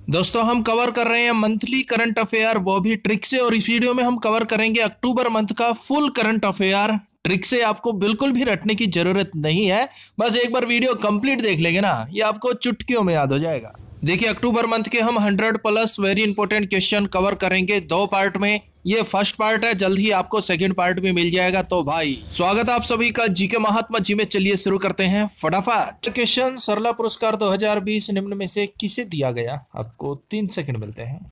दोस्तों हम कवर कर रहे हैं मंथली करंट अफेयर, वो भी ट्रिक से। और इस वीडियो में हम कवर करेंगे अक्टूबर मंथ का फुल करंट अफेयर ट्रिक से। आपको बिल्कुल भी रटने की जरूरत नहीं है, बस एक बार वीडियो कंप्लीट देख लेंगे ना, ये आपको चुटकियों में याद हो जाएगा। देखिए, अक्टूबर मंथ के हम 100 plus very important question cover करेंगे 2 पार्ट में। ये फर्स्ट पार्ट है, जल्द ही आपको सेकंड पार्ट भी मिल जाएगा। तो भाई स्वागत है आप सभी का जीके महात्मा जी में। चलिए शुरू करते हैं फटाफट। क्वेश्चन, सरला पुरस्कार 2020 निम्न में से किसे दिया गया? आपको 3 सेकंड मिलते हैं।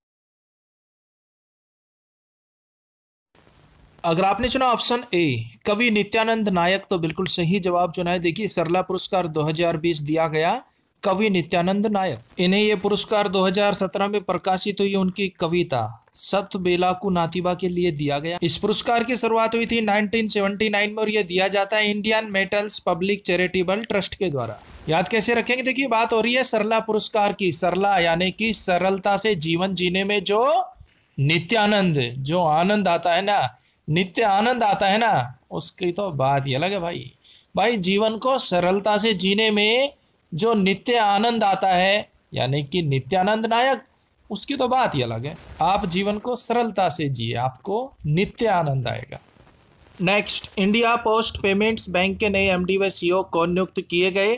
अगर आपने चुना ऑप्शन ए कवि नित्यानंद नायक, तो बिल्कुल सही जवाब चुना है। देखिए, सरला पुरस्कार 2020 दिया गया कवि नित्यानंद नायक। इन्हें यह पुरस्कार 2017 में प्रकाशित हुई उनकी कविता सत बेलाकू नातिबा के लिए दिया गया। इस पुरस्कार की शुरुआत हुई थी 1979 में और यह दिया जाता है Indian metals public charitable trust के द्वारा। याद कैसे रखेंगे? देखिए, बात हो रही है सरला पुरस्कार की। सरला यानी कि सरलता से जीवन जीने में जो नित्यानंद, जो आनंद आता है ना, नित्य आनंद आता है ना, उसकी तो बात ही अलग है भाई। भाई जीवन को सरलता से जीने में जो नित्य आनंद आता है, यानी कि नित्यानंद नायक, उसकी तो बात ही अलग है। आप जीवन को सरलता से जिए, आपको नित्य आनंद आएगा। Next, India post payments bank के नए एमडी व सीईओ कौन नियुक्त किए गए?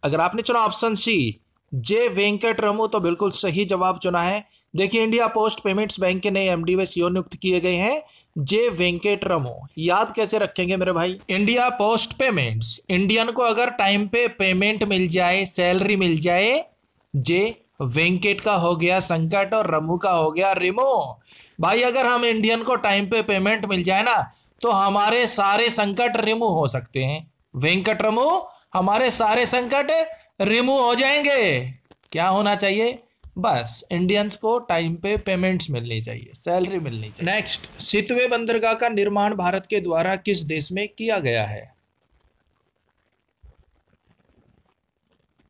अगर आपने चुना ऑप्शन सी जे वेंकट रमू, तो बिल्कुल सही जवाब चुना है। देखिए, इंडिया पोस्ट पेमेंट्स बैंक के नए एमडी व सीईओ नियुक्त किए गए हैं जे वेंकट रमू। याद कैसे रखेंगे मेरे भाई? इंडिया पोस्ट पेमेंट्स, इंडियन को अगर टाइम पे पेमेंट मिल जाए, सैलरी मिल जाए, जे वेंकट का हो गया संकट और रमू का हो गया रिमो। भाई अगर हम इंडियन को टाइम पे पेमेंट मिल जाए ना, तो हमारे सारे संकट रिमूव हो सकते हैं। वेंकट रमू, हमारे सारे संकट रिमूव हो जाएंगे। क्या होना चाहिए? बस इंडियंस को टाइम पे पेमेंट्स मिलनी चाहिए, सैलरी मिलनी चाहिए। नेक्स्ट, सितवे बंदरगाह का निर्माण भारत के द्वारा किस देश में किया गया है?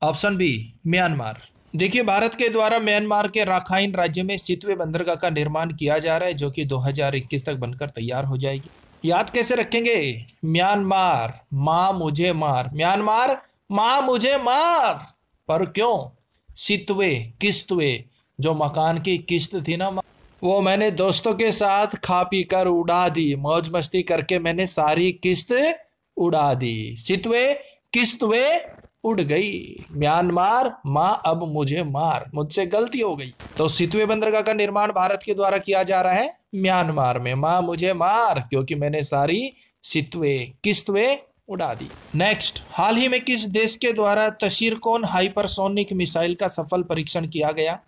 Option B Myanmar. देखिए, भारत के द्वारा म्यांमार के राखाइन राज्य में सितवे बंदरगाह का निर्माण किया जा रहा है, जो कि 2021 तक बनकर तैयार हो जाएगी। याद कैसे रखेंगे? म्यांमार, मां मुझे मार, म्यांमार मां मुझे मार। पर क्यों? सितवे, किस्तवे, जो मकान की किस्त थी ना, वो मैंने दोस्तों के साथ खा पी कर उड़ा दी, मौज मस्ती करके मैंने सारी किस्त उड़ा दी। सितवे किस्तवे उड़ गई। म्यांमार मां अब मुझे मार, मुझसे गलती हो गई। तो सितवे बंदरगाह का निर्माण भारत के द्वारा किया जा रहा है म्यांमार में। मां मुझे मार, क्योंकि मैंने सारी सितवे किस्तवे उड़ा दी। नेक्स्ट, हाल ही में किस देश के द्वारा तशीरकोन हाइपरसोनिक मिसाइल का सफल परीक्षण किया गया?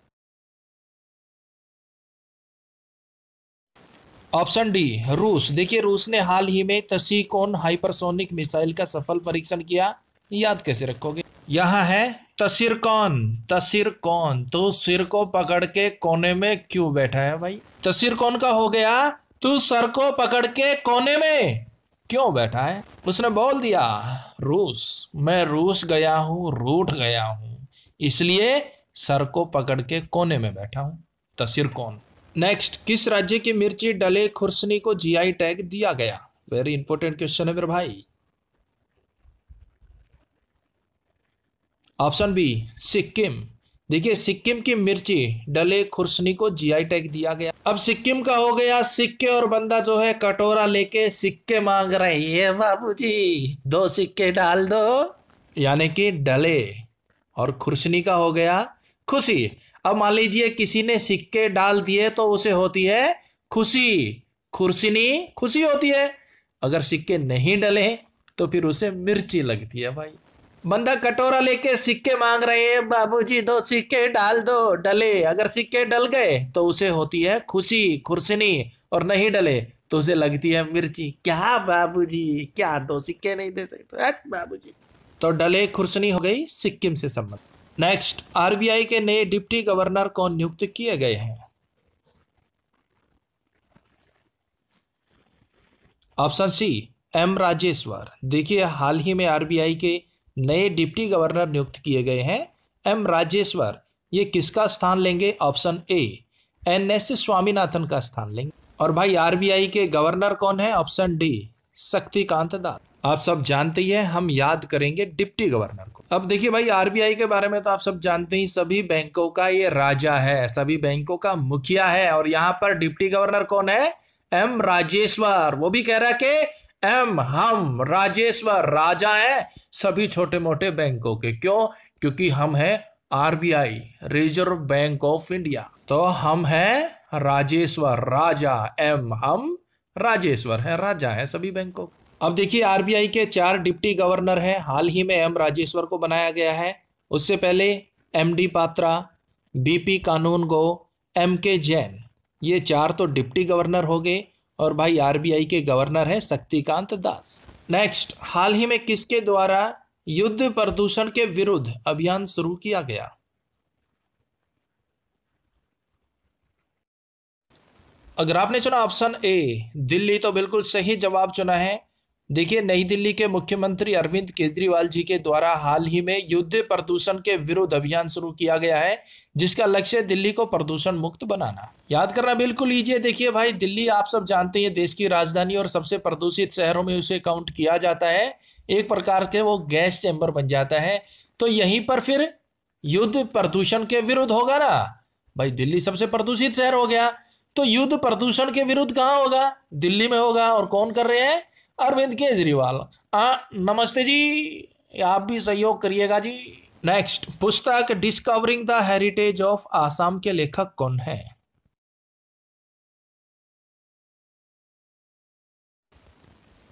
ऑप्शन डी रूस। देखिए, रूस ने हाल ही में तशीरकोन हाइपरसोनिक मिसाइल का सफल परीक्षण किया। याद कैसे रखोगे? यहां है तशीरकोन। तशीरकोन, तो सिर को पकड़ के कोने में क्यों बैठा है भाई? तशीरकोन का हो गया तू सर को पकड़ के कोने में क्यों बैठा है? उसने बोल दिया रूस, मैं रूस गया हूं, रूठ गया हूं, इसलिए सर को पकड़ के कोने में बैठा हूं। तशीरकोन। नेक्स्ट, किस राज्य की मिर्ची डले खुर्सनी को जीआई टैग दिया गया? वेरी इंपॉर्टेंट क्वेश्चन है मेरे भाई। Option B Sikkim. देखिए, सिक्किम की मिर्ची डले खुर्सनी को जीआई टैग दिया गया। अब सिक्किम का हो गया सिक्के, और बंदा जो है कटोरा लेके सिक्के मांग रही है, बाबूजी 2 सिक्के डाल दो, यानी कि डले। और खुर्सनी का हो गया खुशी। अब मान लीजिए किसी ने सिक्के डाल दिए तो उसे होती है खुशी, खुर्सनी खुशी होती है। अगर सिक्के नहीं डले तो फिर उसे मिर्ची लगती है भाई। बंदा कटोरा लेके सिक्के मांग रहे हैं, बाबूजी 2 सिक्के डाल दो, डले। अगर सिक्के डल गए तो उसे होती है खुशी, खुर्सनी, और नहीं डले तो उसे लगती है मिर्ची। क्या बाबूजी, क्या 2 सिक्के नहीं दे सकते? हट बाबूजी। तो डले खुर्सनी हो गई सिक्किम से संबंध। नेक्स्ट, आरबीआई के नए डिप्टी गवर्नर कौन नियुक्त किए गए हैं? Option C M Rajeshwar. देखिए, हाल ही में आरबीआई के नए डिप्टी गवर्नर नियुक्त किए गए हैं एम राजेश्वर। ये किसका स्थान लेंगे? ऑप्शन ए एनएस स्वामीनाथन का स्थान लेंगे। और भाई आरबीआई के गवर्नर कौन है? Option D Shaktikanta Das. आप सब जानते ही हैं, हम याद करेंगे डिप्टी गवर्नर को। अब देखिए भाई, आरबीआई के बारे में तो आप सब जानते ही, सभी बैंकों का ये राजा है, सभी बैंकों का मुखिया है। और यहाँ पर डिप्टी गवर्नर कौन है? एम राजेश्वर। वो भी कह रहा है कि एम हम राजेश्वर राजा है सभी छोटे मोटे बैंकों के। क्यों? क्योंकि हम है RBI, reserve bank of India. तो हम है राजेश्वर राजा, एम हम राजेश्वर है, राजा है सभी बैंकों। अब देखिए, आरबीआई के 4 डिप्टी गवर्नर हैं। हाल ही में एम राजेश्वर को बनाया गया है। उससे पहले एमडी पात्रा, बीपी कानूनगो, एम के जैन, ये 4 तो डिप्टी गवर्नर हो गए। और भाई आरबीआई के गवर्नर है शक्तिकांत दास। नेक्स्ट, हाल ही में किसके द्वारा युद्ध प्रदूषण के विरुद्ध अभियान शुरू किया गया? अगर आपने चुना ऑप्शन ए दिल्ली, तो बिल्कुल सही जवाब चुना है। देखिए, नई दिल्ली के मुख्यमंत्री अरविंद केजरीवाल जी के द्वारा हाल ही में युद्ध प्रदूषण के विरुद्ध अभियान शुरू किया गया है, जिसका लक्ष्य दिल्ली को प्रदूषण मुक्त बनाना। याद करना बिल्कुल ईजी है। देखिए भाई, दिल्ली आप सब जानते हैं देश की राजधानी और सबसे प्रदूषित शहरों में उसे काउंट किया जाता है। एक प्रकार के वो गैस चैम्बर बन जाता है। तो यहीं पर फिर युद्ध प्रदूषण के विरुद्ध होगा ना भाई। दिल्ली सबसे प्रदूषित शहर हो गया, तो युद्ध प्रदूषण के विरुद्ध कहाँ होगा? दिल्ली में होगा। और कौन कर रहे हैं? अरविंद केजरीवाल। नमस्ते जी, आप भी सहयोग करिएगा जी। नेक्स्ट, पुस्तक discovering the heritage of Assam के लेखक कौन है?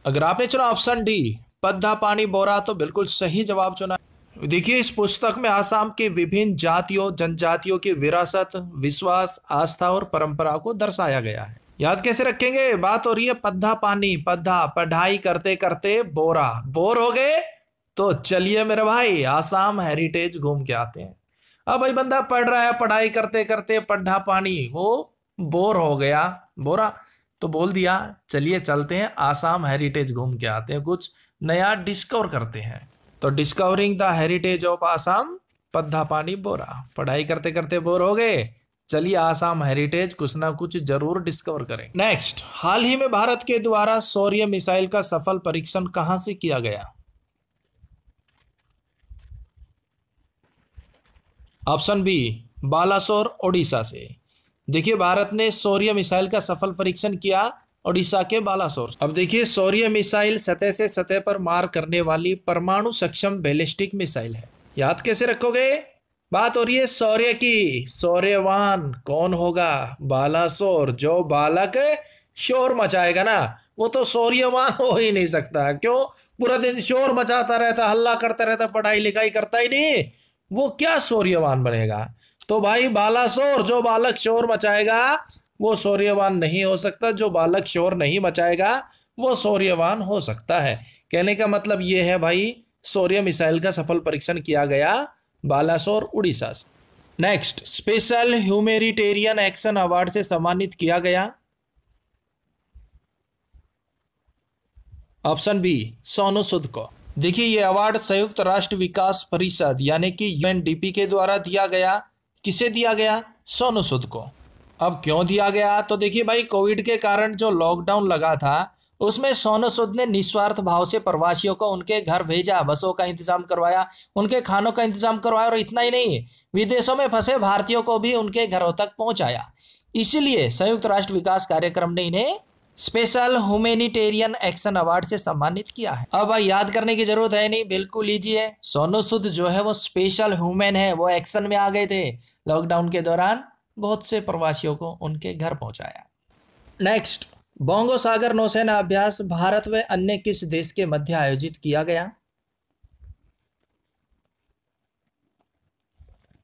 अगर आपने चुना ऑप्शन डी पद्धा पानी बोरा, तो बिल्कुल सही जवाब चुना। देखिए, इस पुस्तक में आसाम के विभिन्न जातियों जनजातियों की विरासत, विश्वास, आस्था और परंपरा को दर्शाया गया है। याद कैसे रखेंगे? बात हो रही है पद्धा पानी, पद्धा पढ़ाई करते करते बोरा, बोर हो गए तो चलिए मेरे भाई आसाम हेरिटेज घूम के आते हैं। अब भाई बंदा पढ़ रहा है, पढ़ाई करते करते पढ़ा पानी, वो बोर हो गया, बोरा, तो बोल दिया चलिए चलते हैं आसाम हेरिटेज घूम के आते हैं, कुछ नया डिस्कवर करते हैं। तो discovering the heritage of Assam, पद्धा पानी बोरा। पढ़ाई करते करते बोर हो गए, चलिए आसाम हेरिटेज कुछ ना कुछ जरूर डिस्कवर करें। नेक्स्ट, हाल ही में भारत के द्वारा सौर्य मिसाइल का सफल परीक्षण कहां से किया गया? ऑप्शन बी बालासोर ओडिशा से। देखिए, भारत ने सौर्य मिसाइल का सफल परीक्षण किया ओडिशा के बालासोर। अब देखिए, सौर्य मिसाइल सतह से सतह पर मार करने वाली परमाणु सक्षम बैलिस्टिक मिसाइल है। याद कैसे रखोगे? बात हो रही है सौर्य की। सौर्यवान कौन होगा? बालासोर। जो बालक शोर मचाएगा ना, वो तो सौर्यवान हो ही नहीं सकता। क्यों? पूरा दिन शोर मचाता रहता, हल्ला करता रहता, पढ़ाई लिखाई करता ही नहीं, वो क्या सौर्यवान बनेगा? तो भाई बालासोर, जो बालक शोर मचाएगा वो सौर्यवान नहीं हो सकता। जो बालक शोर नहीं मचाएगा वो सौर्यवान हो सकता है। कहने का मतलब ये है भाई, सौर्य मिसाइल का सफल परीक्षण किया गया बालासोर उड़ीसा से। Next, special humanitarian action award से सम्मानित किया गया। ऑप्शन बी सोनू सूद को। देखिए, ये अवार्ड संयुक्त राष्ट्र विकास परिषद यानी कि यूएनडीपी के द्वारा दिया गया। किसे दिया गया? सोनू सूद को। अब क्यों दिया गया? तो देखिए भाई, कोविड के कारण जो लॉकडाउन लगा था उसमें सोनू सूद ने निस्वार्थ भाव से प्रवासियों को उनके घर भेजा, बसों का इंतजाम करवाया, उनके खानों का इंतजाम करवाया, और इतना ही नहीं, विदेशों में फंसे भारतीयों को भी उनके घरों तक पहुंचाया। इसीलिए संयुक्त राष्ट्र विकास कार्यक्रम ने इन्हें स्पेशल ह्यूमैनिटेरियन एक्शन अवार्ड से सम्मानित किया है। अब भाई याद करने की जरूरत है नहीं, बिल्कुल ईजी है। सोनू सूद जो है वो स्पेशल ह्यूमन है, वो एक्शन में आ गए थे लॉकडाउन के दौरान, बहुत से प्रवासियों को उनके घर पहुंचाया। नेक्स्ट, बोंगो सागर नौसेना अभ्यास भारत व अन्य किस देश के मध्य आयोजित किया गया?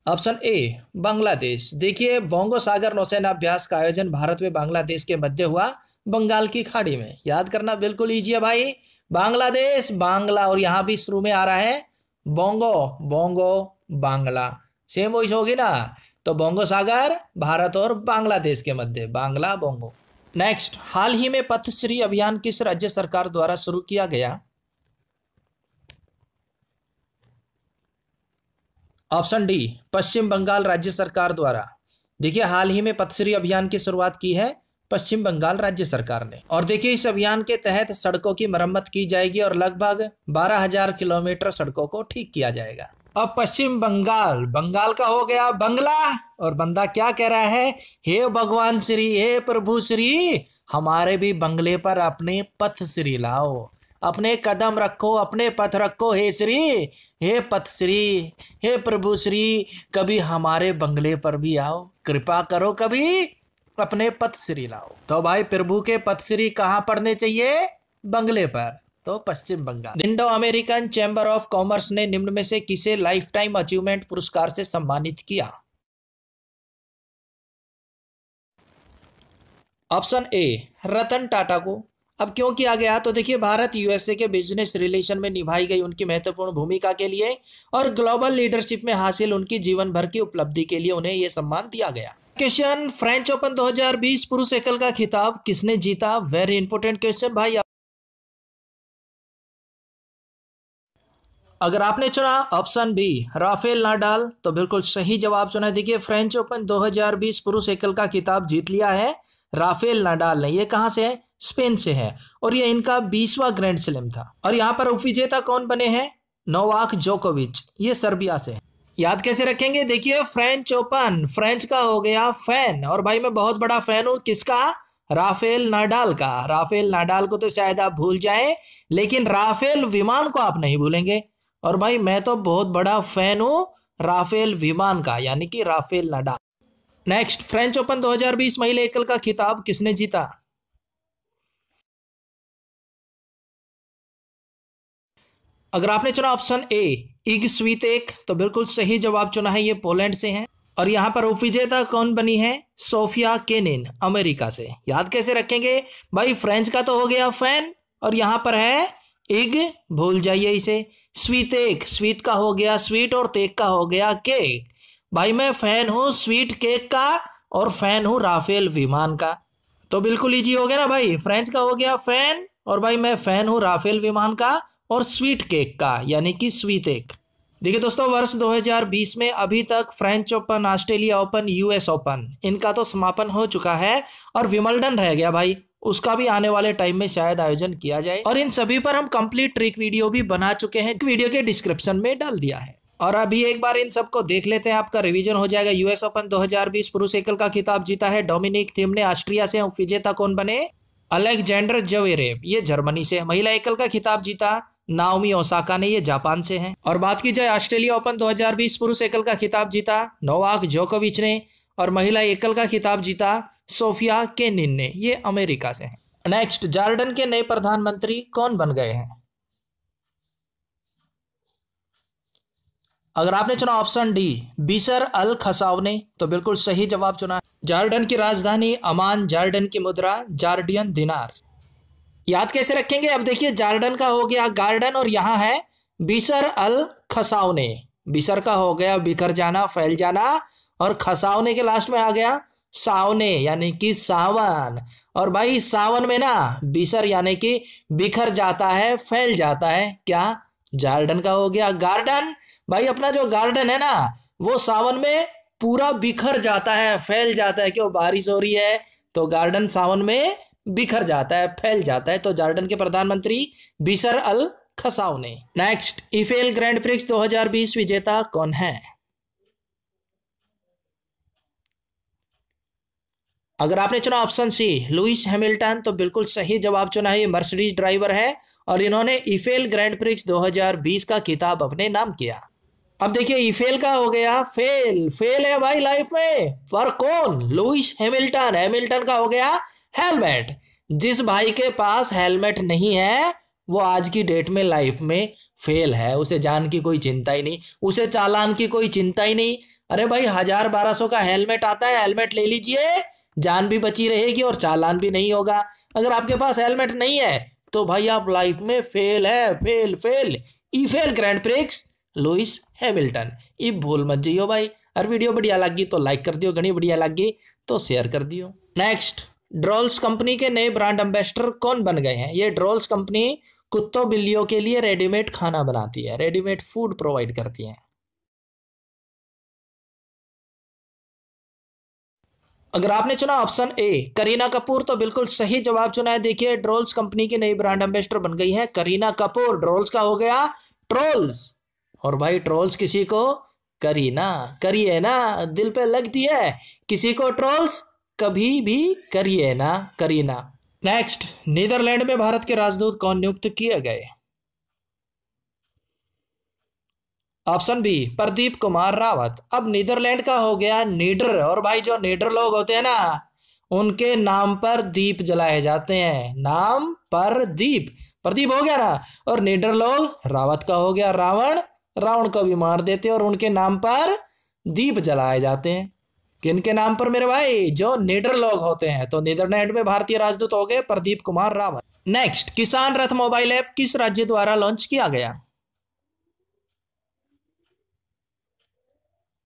Option A Bangladesh. देखिए, बोंगो सागर नौसेना अभ्यास का आयोजन भारत व बांग्लादेश के मध्य हुआ, बंगाल की खाड़ी में। याद करना बिल्कुल ईजी है भाई। बांग्लादेश, बांग्ला, और यहां भी शुरू में आ रहा है bongo, bongo Bangla, same voice होगी ना। तो बोंगो सागर भारत और बांग्लादेश के मध्य, बांग्ला बोंगो। नेक्स्ट, हाल ही में पथश्री अभियान किस राज्य सरकार द्वारा शुरू किया गया? ऑप्शन डी पश्चिम बंगाल राज्य सरकार द्वारा। देखिए, हाल ही में पथश्री अभियान की शुरुआत की है पश्चिम बंगाल राज्य सरकार ने। और देखिए इस अभियान के तहत सड़कों की मरम्मत की जाएगी और लगभग 12,000 किलोमीटर सड़कों को ठीक किया जाएगा। अब पश्चिम बंगाल, बंगाल का हो गया बंगला, और बंदा क्या कह रहा है, हे भगवान श्री, हे प्रभु श्री, हमारे भी बंगले पर अपने पथ श्री लाओ, अपने कदम रखो, अपने पथ रखो, हे श्री, हे पथ श्री, हे प्रभु श्री, कभी हमारे बंगले पर भी आओ, कृपा करो, कभी अपने पथ श्री लाओ। तो भाई प्रभु के पथ श्री कहाँ पढ़ने चाहिए, बंगले पर, तो Paschim Bangal. Indo American chamber of commerce ने निम्न में से किसे लाइफ टाइम अचीवमेंट पुरस्कार से सम्मानित किया। ऑप्शन ए रतन टाटा को। अब क्यों किया गया, तो देखिए भारत यूएसए के बिजनेस रिलेशन में निभाई गई उनकी महत्वपूर्ण भूमिका के लिए और ग्लोबल लीडरशिप में हासिल उनकी जीवन भर की उपलब्धि के लिए उन्हें यह सम्मान दिया गया। क्वेश्चन, फ्रेंच ओपन 2020 पुरुष एकल का खिताब किसने जीता। वेरी इंपॉर्टेंट क्वेश्चन भाई। अगर आपने चुना ऑप्शन बी राफेल नाडाल, तो बिल्कुल सही जवाब चुना। देखिए फ्रेंच ओपन 2020 पुरुष एकल का खिताब जीत लिया है राफेल नाडाल ने। ये कहां से है, स्पेन से है, और ये इनका 20वां ग्रैंड स्लैम था। और यहाँ पर उपविजेता कौन बने हैं, नोवाक जोकोविच, ये सर्बिया से है। याद कैसे रखेंगे, देखिए फ्रेंच ओपन, फ्रेंच का हो गया फैन, और भाई मैं बहुत बड़ा फैन हूं किसका, राफेल नाडाल का। राफेल नाडाल को तो शायद आप भूल जाएं, लेकिन राफेल विमान को आप नहीं भूलेंगे। और भाई मैं तो बहुत बड़ा फैन हूं राफेल विमान का, यानी कि Rafale Nadal. Next, French open 2020 महिला एकल का खिताब किसने जीता। अगर आपने चुना ऑप्शन ए इग स्वीतेक, तो बिल्कुल सही जवाब चुना है, ये पोलैंड से हैं। और यहां पर उपविजेता कौन बनी है, सोफिया केनिन, अमेरिका से। याद कैसे रखेंगे भाई, फ्रेंच का तो हो गया फैन, और यहां पर है इग, भूल जाइए इसे। स्वीतेक, स्वीट का हो गया स्वीट, और तेक का हो गया केक। भाई मैं फैन हूं स्वीट केक का, और फैन हूं राफेल विमान का, तो बिल्कुल इजी हो गया ना भाई। फ्रेंच का हो गया फैन, और भाई मैं फैन हूं राफेल विमान का और स्वीट केक का, यानी कि स्वीटेक। देखिए दोस्तों, वर्ष 2020 में अभी तक French open, Australia open, US open, इनका तो समापन हो चुका है, और विंबलडन रह गया भाई, उसका भी आने वाले टाइम में शायद आयोजन किया जाए। और इन सभी पर हम कंप्लीट ट्रिक वीडियो भी बना चुके हैं, वीडियो के डिस्क्रिप्शन में डाल दिया है। और अभी एक बार इन सबको देख लेते हैं, आपका रिवीजन हो जाएगा। यूएस ओपन 2020 पुरुष एकल का खिताब जीता है डोमिनिक थीम ने, ऑस्ट्रिया से। विजेता कौन बने, अलेक्जेंडर ज्वेरेव, ये जर्मनी से। महिला एकल का खिताब जीता नाओमी ओसाका ने, ये जापान से हैं। और बात की जाए ऑस्ट्रेलिया ओपन 2020 पुरुष एकल का खिताब जीता नोवाक जोकोविच ने, और महिला एकल का खिताब जीता सोफिया केनिन ने, ये अमेरिका से हैं। नेक्स्ट, जॉर्डन के नए प्रधानमंत्री कौन बन गए हैं। अगर आपने चुना ऑप्शन डी बिशर अल खसावने, तो बिल्कुल सही जवाब चुना। जॉर्डन की राजधानी अमान, जॉर्डन की मुद्रा जॉर्डियन दिनार। याद कैसे रखेंगे, अब देखिए जॉर्डन का हो गया गार्डन, और यहां है बिशर अल खसावने। बिशर का हो गया बिखर जाना, फैल जाना, और खसावने के लास्ट में आ गया सावने, यानी कि सावन। और भाई सावन में ना बिशर यानी कि बिखर जाता है, फैल जाता है, क्या, जॉर्डन का हो गया गार्डन। भाई अपना जो गार्डन है ना, वो सावन में पूरा बिखर जाता है, फैल जाता है, क्यों, बारिश हो रही है तो गार्डन सावन में बिखर जाता है, फैल जाता है। तो जॉर्डन के प्रधानमंत्री बिशर अल खसावने। नेक्स्ट, इफेल ग्रैंड प्रिक्स 2020 विजेता कौन है। अगर आपने चुना ऑप्शन सी लुइस हैमिल्टन, तो बिल्कुल सही जवाब चुना है, ये मर्सिडीज ड्राइवर है, और इन्होंने इफेल ग्रैंड प्रिक्स 2020 का खिताब अपने नाम किया। अब देखिए इफेल का हो गया फेल, फेल है भाई लाइफ में, पर कौन, लुइस हैमिल्टन। हैमिल्टन का हो गया हेलमेट। जिस भाई के पास हेलमेट नहीं है वो आज की डेट में लाइफ में फेल है, उसे जान की कोई चिंता ही नहीं, उसे चालान की कोई चिंता ही नहीं। अरे भाई 1000-1200 का हेलमेट आता है, हेलमेट ले लीजिए, जान भी बची रहेगी और चालान भी नहीं होगा। अगर आपके पास हेलमेट नहीं है तो भाई आप लाइफ में फेल है, fail fail. Eifel Grand Prix Lewis Hamilton, ये भूल मत जाइयो भाई। अगर वीडियो बढ़िया लगी तो लाइक कर दियो, घनी बढ़िया लगी तो शेयर कर दियो। नेक्स्ट, ड्रोल्स कंपनी के नए ब्रांड एम्बेसडर कौन बन गए हैं। ये ड्रोल्स कंपनी कुत्तों बिल्लियों के लिए रेडीमेड खाना बनाती है, रेडीमेड फूड प्रोवाइड करती है। अगर आपने चुना ऑप्शन ए करीना कपूर तो बिल्कुल सही जवाब चुना है। देखिए ड्रोल्स कंपनी की नई ब्रांड एम्बेसडर बन गई है करीना कपूर। ड्रोल्स का हो गया ट्रोल्स। और भाई ट्रोल्स किसी को करीना करिए ना, दिल पे लगती है किसी को ट्रोल्स कभी भी करिए ना करीना। नेक्स्ट, नीदरलैंड में भारत के राजदूत कौन नियुक्त किए गए? Option B Pradeep Kumar Rawat. अब नीदरलैंड का हो गया नीडर, और भाई जो नीडर लोग होते हैं ना उनके नाम पर दीप जलाए जाते हैं। नाम पर दीप, प्रदीप हो गया ना, और नीडर लोग रावत का हो गया रावण, रावण को भी मार देते हैं और उनके नाम पर दीप जलाए जाते हैं। किनके नाम पर मेरे भाई? जो नीडर लोग होते हैं। तो नीदरलैंड में भारतीय राजदूत हो गए प्रदीप कुमार रावत। नेक्स्ट, किसान रथ मोबाइल ऐप किस राज्य द्वारा लॉन्च किया गया?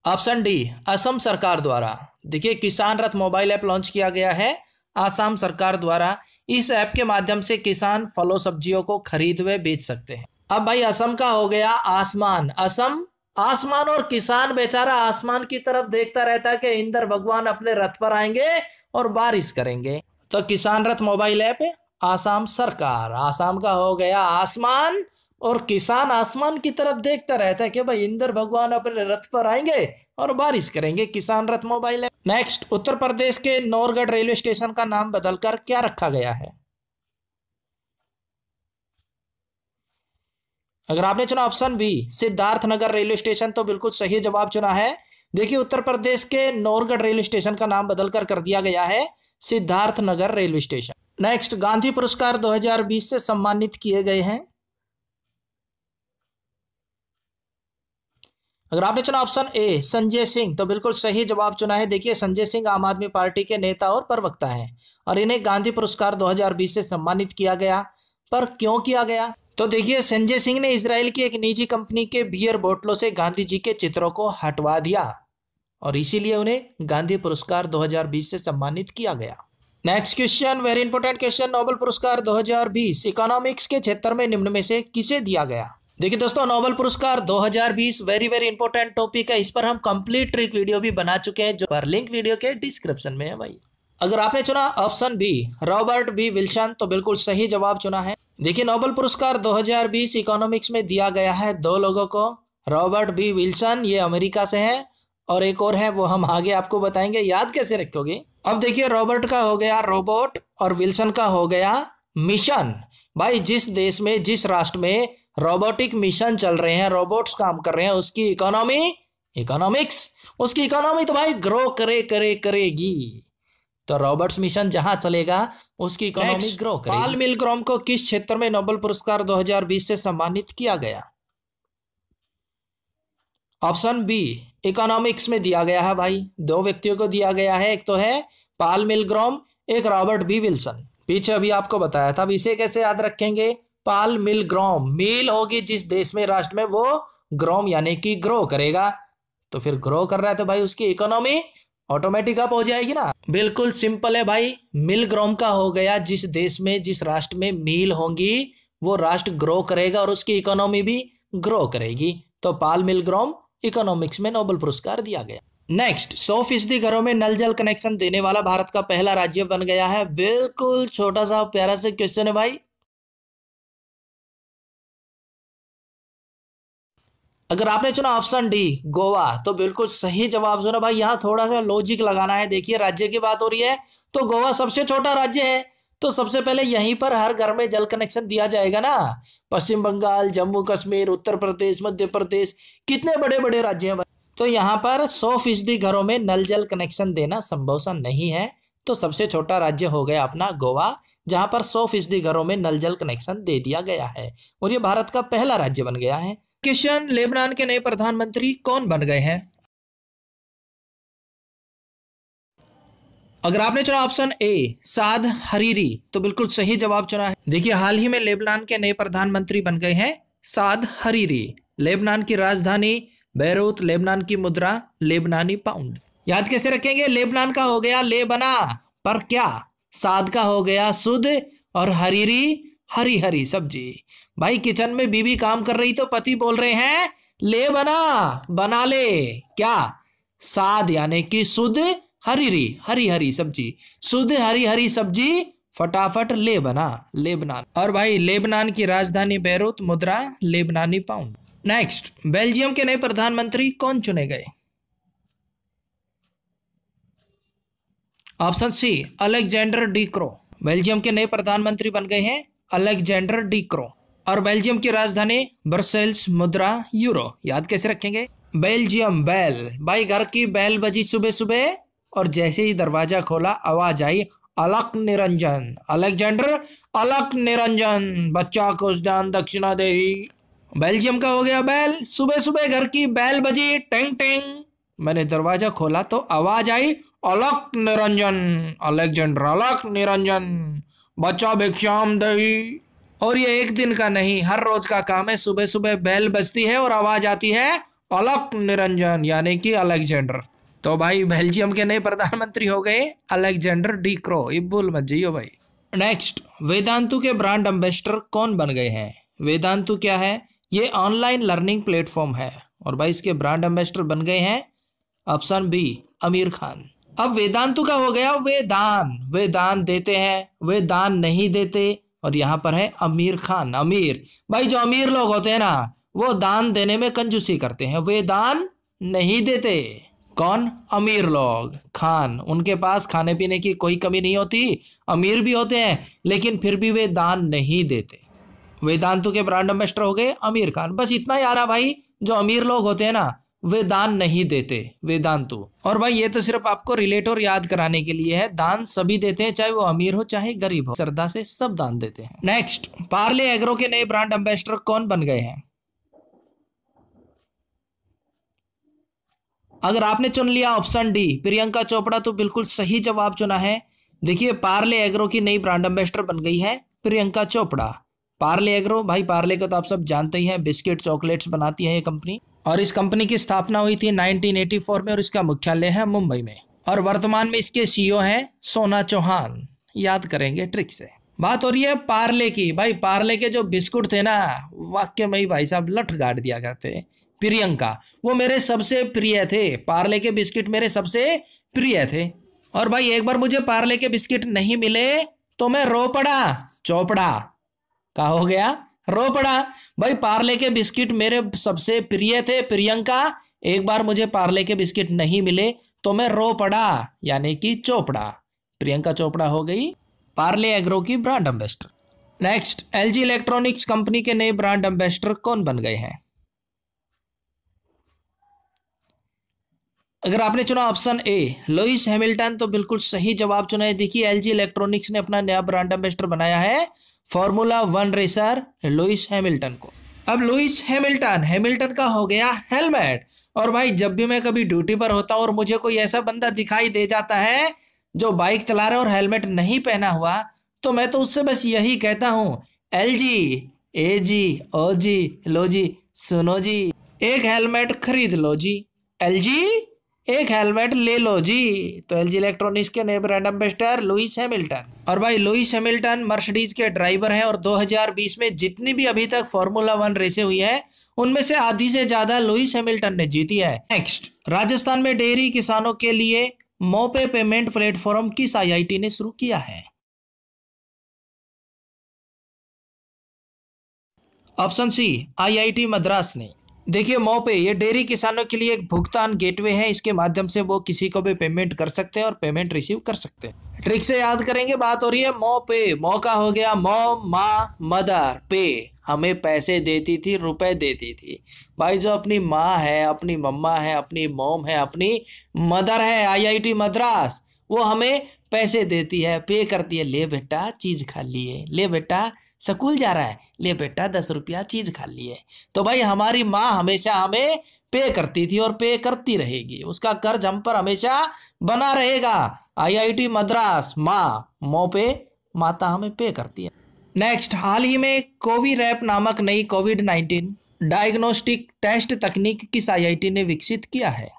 ऑप्शन डी असम सरकार द्वारा। देखिए किसान रथ मोबाइल ऐप लॉन्च किया गया है आसाम सरकार द्वारा। इस ऐप के माध्यम से किसान फलों सब्जियों को खरीद व बेच सकते हैं। अब भाई असम का हो गया आसमान, असम आसमान, और किसान बेचारा आसमान की तरफ देखता रहता है कि इंद्र भगवान अपने रथ पर आएंगे और बारिश करेंगे। तो किसान रथ मोबाइल ऐप आसाम सरकार, आसाम का हो गया आसमान, और किसान आसमान की तरफ देखता रहता है कि भाई इंद्र भगवान अपने रथ पर आएंगे और बारिश करेंगे। किसान रथ mobile app. Next, Uttar Pradesh के नौरगढ़ रेलवे स्टेशन का नाम बदलकर क्या रखा गया है? अगर आपने चुना option B Siddharth Nagar railway station तो बिल्कुल सही जवाब चुना है। देखिए उत्तर प्रदेश के नौरगढ़ रेलवे स्टेशन का नाम बदलकर कर दिया गया है Siddharth Nagar railway station. Next, Gandhi पुरस्कार 2020 से सम्मानित किए गए हैं। अगर आपने चुना ऑप्शन ए संजय सिंह तो बिल्कुल सही जवाब चुना है। देखिए संजय सिंह आम आदमी पार्टी के नेता और प्रवक्ता हैं और इन्हें गांधी पुरस्कार 2020 से सम्मानित किया गया। पर क्यों किया गया? तो देखिए संजय सिंह ने इजराइल की एक निजी कंपनी के बियर बोतलों से गांधी जी के चित्रों को हटवा दिया और इसीलिए उन्हें गांधी पुरस्कार 2020 से सम्मानित किया गया। Next question, very important question. Nobel पुरस्कार 2020 इकोनॉमिक्स के क्षेत्र में निम्न में से किसे दिया गया? देखिए दोस्तों नोबेल पुरस्कार 2020 वेरी वेरी इंपॉर्टेंट टॉपिक है। इस पर हम कंप्लीट ट्रिक वीडियो भी बना चुके हैं जो पर लिंक वीडियो के डिस्क्रिप्शन में है भाई। अगर आपने चुना option B Robert B Wilson तो बिल्कुल सही जवाब चुना है। देखिए नोबेल पुरस्कार 2020 इकोनॉमिक्स में दिया गया है दो लोगों को, रॉबर्ट बी विल्सन ये अमेरिका से है और एक और है वो हम आगे आपको बताएंगे। याद कैसे रखोगे? अब देखिए रॉबर्ट का हो गया रोबोट और विल्सन का हो गया मिशन। भाई जिस देश में जिस राष्ट्र में रोबोटिक मिशन चल रहे हैं, रोबोट्स काम कर रहे हैं, उसकी इकोनॉमी इकोनॉमिक्स, उसकी इकोनॉमी तो भाई ग्रो करेगी। तो रॉबर्ट्स मिशन जहां चलेगा उसकी इकोनॉमी ग्रो करेगी। पॉल मिलग्रॉम को किस क्षेत्र में नोबेल पुरस्कार 2020 से सम्मानित किया गया? ऑप्शन बी इकोनॉमिक्स में दिया गया है भाई। दो व्यक्तियों को दिया गया है, एक तो है पॉल मिलग्रॉम, एक रॉबर्ट बी विल्सन। पीछे अभी आपको बताया था। अब इसे कैसे याद रखेंगे? पॉल मिलग्रॉम, मील होगी जिस देश में राष्ट्र में, वो ग्रोम यानी कि ग्रो करेगा। तो फिर ग्रो कर रहा है तो भाई उसकी इकोनॉमी ऑटोमेटिक अप हो जाएगी ना। बिल्कुल सिंपल है भाई। मिलग्रॉम का हो गया जिस देश में जिस राष्ट्र में मील होंगी वो राष्ट्र ग्रो करेगा और उसकी इकोनॉमी भी ग्रो करेगी। तो पॉल मिलग्रॉम इकोनॉमिक्स में नोबेल पुरस्कार दिया गया। नेक्स्ट, 100% घरों में नल जल कनेक्शन देने वाला भारत का पहला राज्य बन गया है। बिल्कुल छोटा सा प्यारा सा क्वेश्चन है भाई। अगर आपने चुना ऑप्शन डी गोवा तो बिल्कुल सही जवाब चुना भाई। यहां थोड़ा सा लॉजिक लगाना है। देखिए राज्य की बात हो रही है तो गोवा सबसे छोटा राज्य है तो सबसे पहले यहीं पर हर घर में जल कनेक्शन दिया जाएगा ना। पश्चिम बंगाल, जम्मू कश्मीर, उत्तर प्रदेश, मध्य प्रदेश, कितने बड़े बड़े राज्य हैं भाई। तो यहाँ पर 100% घरों में नल जल कनेक्शन देना संभव सा नहीं है। तो सबसे छोटा राज्य हो गया अपना गोवा, जहां पर 100% घरों में नल जल कनेक्शन दे दिया गया है और ये भारत का पहला राज्य बन गया है। क्वेश्चन, लेबनान के नए प्रधानमंत्री कौन बन गए हैं? अगर आपने चुना ऑप्शन ए साद हरीरी तो बिल्कुल सही जवाब चुना है। देखिए हाल ही में लेबनान के नए प्रधानमंत्री बन गए हैं साद हरीरी। लेबनान की राजधानी बैरूत, लेबनान की मुद्रा लेबनानी पाउंड। याद कैसे रखेंगे? लेबनान का हो गया ले बना, पर क्या? साद का हो गया शुद्ध और हरीरी हरी हरी सब्जी। भाई किचन में बीवी काम कर रही तो पति बोल रहे हैं ले बना, बना ले। क्या? साद यानी कि शुद्ध हरी हरी सब्जी, शुद्ध हरी हरी सब्जी, फटाफट ले बना, लेबनान। और भाई लेबनान की राजधानी बैरूत, मुद्रा लेबनानी पाउंड। नेक्स्ट, बेल्जियम के नए प्रधानमंत्री कौन चुने गए? Option C, Alexander De Croo. Belgium के नए प्रधानमंत्री बन गए हैं अलेक्जेंडर डी क्रो। और बेल्जियम की राजधानी ब्रसेल्स, मुद्रा यूरो। याद कैसे रखेंगे? बेल्जियम, बैल, भाई घर की बैल बजी सुबह सुबह, और जैसे ही दरवाजा खोला आवाज आई, अलक निरंजन, अलेक्जेंडर अलक निरंजन, बच्चा को दान दक्षिणा दे। बेल्जियम का हो गया बैल, सुबह सुबह घर की बैल बजी, टेंग टेंग, मैंने दरवाजा खोला तो आवाज आई, अलक निरंजन, अलेक्जेंडर अलक निरंजन, बच्चा भिक्षाम दही। और ये एक दिन का नहीं, हर रोज का काम है। सुबह सुबह बैल बजती है और आवाज आती है, अलक निरंजन, यानी कि अलेक्जेंडर। तो भाई बेल्जियम के नए प्रधानमंत्री हो गए अलेक्जेंडर डी क्रो, ये भूल मत जाइयो भाई। नेक्स्ट, वेदांतु के ब्रांड एम्बेसडर कौन बन गए हैं? वेदांतु क्या है? ये ऑनलाइन लर्निंग प्लेटफॉर्म है, और भाई इसके ब्रांड एम्बेसडर बन गए हैं ऑप्शन बी, आमिर खान। अब वेदांतु का हो गया वेदान, वे दान देते हैं, वे दान नहीं देते। और यहां पर है आमिर खान, अमीर। भाई जो अमीर लोग होते हैं ना, वो दान देने में कंजूसी करते हैं, वे दान नहीं देते। कौन? अमीर लोग। खान, उनके पास खाने पीने की कोई कमी नहीं होती, अमीर भी होते हैं, लेकिन फिर भी वे दान नहीं देते। वेदांतु के ब्रांड एम्बेसडर हो गए आमिर खान। बस इतना ही आ रहा भाई, जो अमीर लोग होते हैं ना, वे दान नहीं देते, वेदांतु। और भाई ये तो सिर्फ आपको रिलेट और याद कराने के लिए है, दान सभी देते हैं, चाहे वो अमीर हो चाहे गरीब हो, श्रद्धा से सब दान देते हैं। नेक्स्ट, पार्ले एग्रो के नए ब्रांड एम्बेसडर कौन बन गए हैं? अगर आपने चुन लिया ऑप्शन डी, प्रियंका चोपड़ा, तो बिल्कुल सही जवाब चुना है। देखिए, पार्ले एग्रो की नई ब्रांड एम्बेसडर बन गई है प्रियंका चोपड़ा। पार्ले एग्रो, भाई पार्ले को तो आप सब जानते ही हैं, बिस्किट चॉकलेट्स बनाती है ये कंपनी। और इस कंपनी की स्थापना हुई थी 1984 में, और इसका मुख्यालय है मुंबई में। और वर्तमान में इसके सीईओ हैं सोना चौहान। याद करेंगे ट्रिक से। बात हो रही है पार्ले की। भाई पार्ले के जो बिस्कुट थे ना, वाक्य में ही भाई साहब लठ गाड़ दिया करते। प्रियंका, वो मेरे सबसे प्रिय थे, पार्ले के बिस्किट मेरे सबसे प्रिय थे। और भाई एक बार मुझे पार्ले के बिस्किट नहीं मिले तो मैं रो पड़ा, चौपड़ा का हो गया, रो पड़ा। भाई पार्ले के बिस्किट मेरे सबसे प्रिय थे प्रियंका, एक बार मुझे पार्ले के बिस्किट नहीं मिले तो मैं रो पड़ा, यानी कि चोपड़ा। प्रियंका चोपड़ा हो गई पार्ले एग्रो की brand ambassador. Next, LG electronics company के नए ब्रांड एम्बेसडर कौन बन गए हैं? अगर आपने चुना ऑप्शन ए, लुइस हैमिल्टन, तो बिल्कुल सही जवाब चुना है। देखिए, एलजी इलेक्ट्रॉनिक्स ने अपना नया ब्रांड एम्बेसडर बनाया है फॉर्मूला 1 रेसर लुइस हैमिल्टन को। अब लुइस हैमिल्टन, हैमिल्टन का हो गया हेलमेट। और भाई जब भी मैं कभी ड्यूटी पर होता हूं और मुझे कोई ऐसा बंदा दिखाई दे जाता है जो बाइक चला रहा है और हेलमेट नहीं पहना हुआ, तो मैं तो उससे बस यही कहता हूं, एलजी, एजी, ओजी, लो जी, सुनो जी, एक हेलमेट खरीद लो जी, एलजी एक हेलमेट ले लो जी। तो एलजी इलेक्ट्रॉनिक्स के नए ब्रांड एम्बेसडर लुइस हैमिल्टन। और भाई लुइस हैमिल्टन मर्सिडीज के ड्राइवर हैं, और 2020 में जितनी भी अभी तक फॉर्मूला 1 रेसें हुई है, उनमें से आधी से ज्यादा लुइस हैमिल्टन ने जीती है। नेक्स्ट, राजस्थान में डेयरी किसानों के लिए मोपे पेमेंट प्लेटफॉर्म किस आईआईटी ने शुरू किया है? ऑप्शन सी, आईआईटी मद्रास ने। देखिए, मोपे ये डेयरी किसानों के लिए एक भुगतान गेटवे है, इसके माध्यम से वो किसी को भी पेमेंट कर सकते हैं और पेमेंट रिसीव कर सकते हैं। ट्रिक से याद करेंगे, बात हो रही है मोपे। मो का हो गया मॉम, माँ, मदर, पे हमें पैसे देती थी, रुपए देती थी। भाई जो अपनी माँ है, अपनी मम्मा है, अपनी मॉम है, अपनी मदर है, आईआईटी मद्रास, वो हमें पैसे देती है, पे करती है। ले बेटा चीज खा लिए, ले बेटा स्कूल जा रहा है, ले बेटा 10 रुपया चीज खा लिए। तो भाई हमारी माँ हमेशा हमें पे करती थी और पे करती रहेगी, उसका कर्ज हम पर हमेशा बना रहेगा। आईआईटी मद्रास, माँ, मो पे, माता हमें पे करती है। नेक्स्ट, हाल ही में कोविरैप नामक नई कोविड-19 डायग्नोस्टिक टेस्ट तकनीक किस आईआईटी ने विकसित किया है?